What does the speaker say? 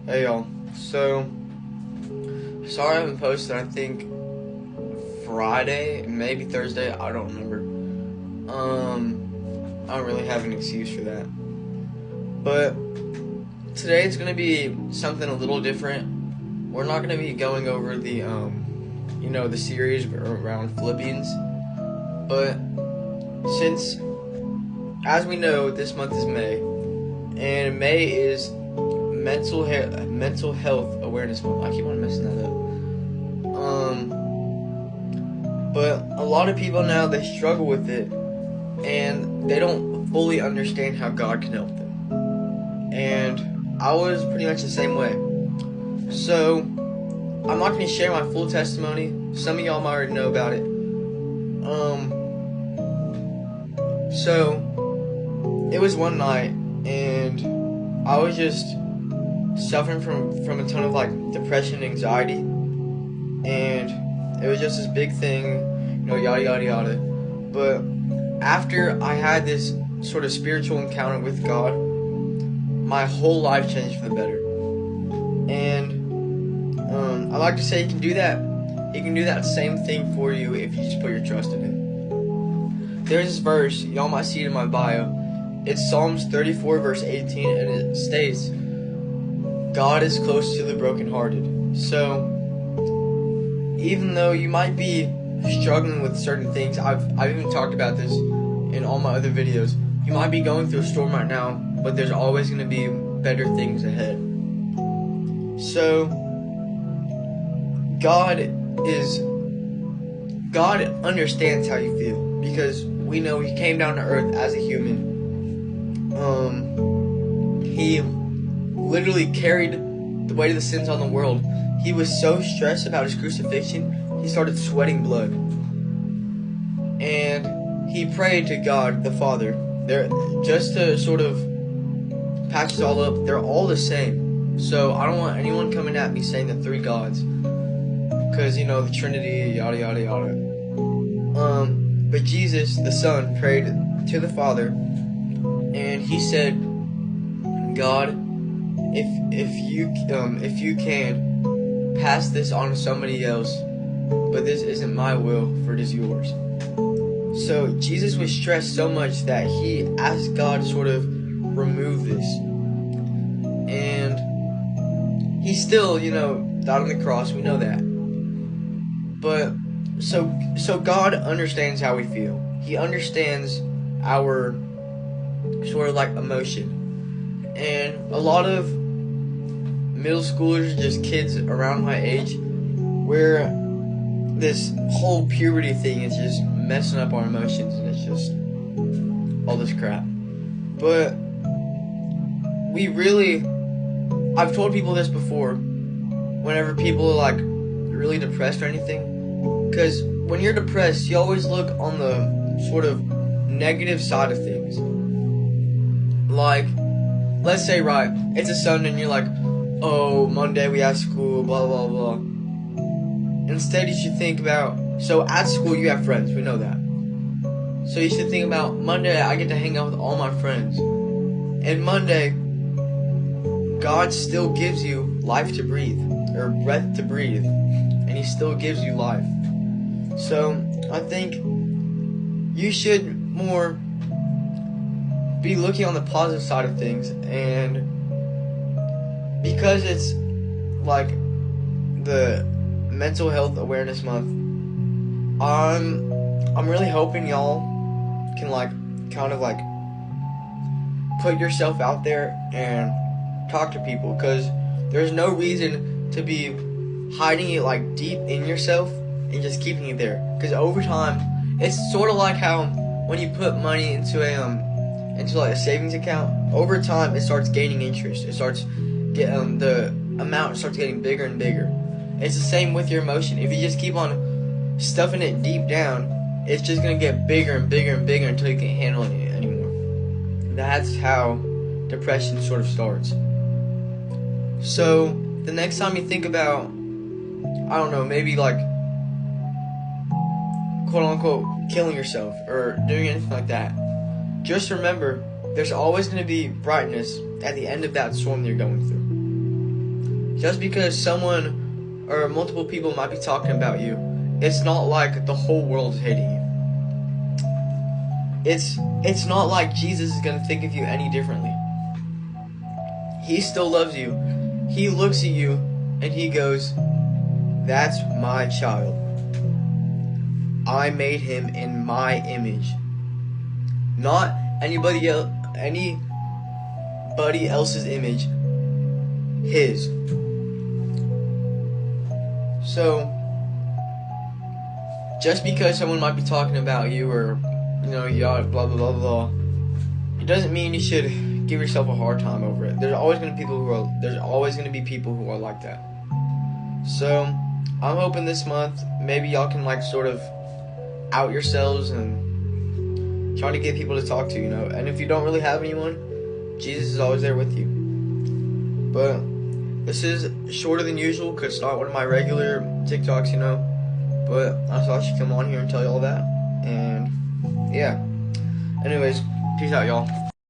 Hey y'all. So, sorry I haven't posted, I think Friday, maybe Thursday, I don't remember. I don't really have an excuse for that. But today it's gonna be something a little different. We're not gonna be going over the series around Philippians. But since, as we know, this month is May, and May is mental health awareness month. I keep on messing that up. But a lot of people now, they struggle with it, and they don't fully understand how God can help them. And I was pretty much the same way. So I'm not going to share my full testimony. Some of y'all might already know about it. So it was one night, and I was just suffering from a ton of depression and anxiety, and it was just this big thing, yada yada yada. But after I had this sort of spiritual encounter with God, my whole life changed for the better. And I like to say He can do that. He can do that same thing for you if you just put your trust in Him. There's this verse, y'all might see it in my bio. It's Psalms 34 verse 18, and it states, God is close to the brokenhearted. So even though you might be struggling with certain things, I've even talked about this in all my other videos. You might be going through a storm right now, but there's always going to be better things ahead. So God understands how you feel, because we know He came down to earth as a human. He literally carried the weight of the sins on the world. He was so stressed about His crucifixion, He started sweating blood. And He prayed to God the Father. Just to sort of patch it all up, they're all the same. So I don't want anyone coming at me saying the three gods, because the Trinity, yada yada yada. But Jesus, the Son, prayed to the Father, and He said, God, if you can, pass this on to somebody else, but this isn't my will, for it is yours. So Jesus was stressed so much that He asked God to sort of remove this. And He still, died on the cross, we know that. But so God understands how we feel. He understands our sort of emotion. And a lot of middle schoolers, just kids around my age, where this whole puberty thing is just messing up our emotions, and it's just all this crap. But I've told people this before, whenever people are really depressed or anything, because when you're depressed, you always look on the sort of negative side of things. Let's say, right, it's a Sunday and you're like, oh, Monday we have school, blah, blah, blah. Instead, you should think about, so at school you have friends, we know that. So you should think about, Monday I get to hang out with all my friends. And Monday, God still gives you life to breathe, or breath to breathe, and He still gives you life. So I think you should more be looking on the positive side of things, and because it's the mental health awareness month, I'm really hoping y'all can kind of put yourself out there and talk to people, because there's no reason to be hiding it deep in yourself and just keeping it there. Because over time, it's sort of like how when you put money into a savings account, over time it starts gaining interest. It starts the amount starts getting bigger and bigger. It's the same with your emotion. If you just keep on stuffing it deep down, it's just gonna get bigger and bigger and bigger until you can't handle it anymore. That's how depression sort of starts. So the next time you think about, I don't know, maybe quote unquote killing yourself or doing anything like that, just remember there's always going to be brightness at the end of that storm that you're going through. just because someone or multiple people might be talking about you, it's not like the whole world is hating you. It's not like Jesus is gonna think of you any differently. He still loves you. He looks at you and he goes, "That's my child. I made him in my image." Not anybody else's image. His. So, just because someone might be talking about you or, blah, blah, blah, blah, it doesn't mean you should give yourself a hard time over it. There's always going to be people who are like that. So, I'm hoping this month, maybe y'all can sort of out yourselves and try to get people to talk to, And if you don't really have anyone, Jesus is always there with you. But this is shorter than usual because it's not one of my regular TikToks, But I thought I should come on here and tell you all that. And yeah. Anyways, peace out, y'all.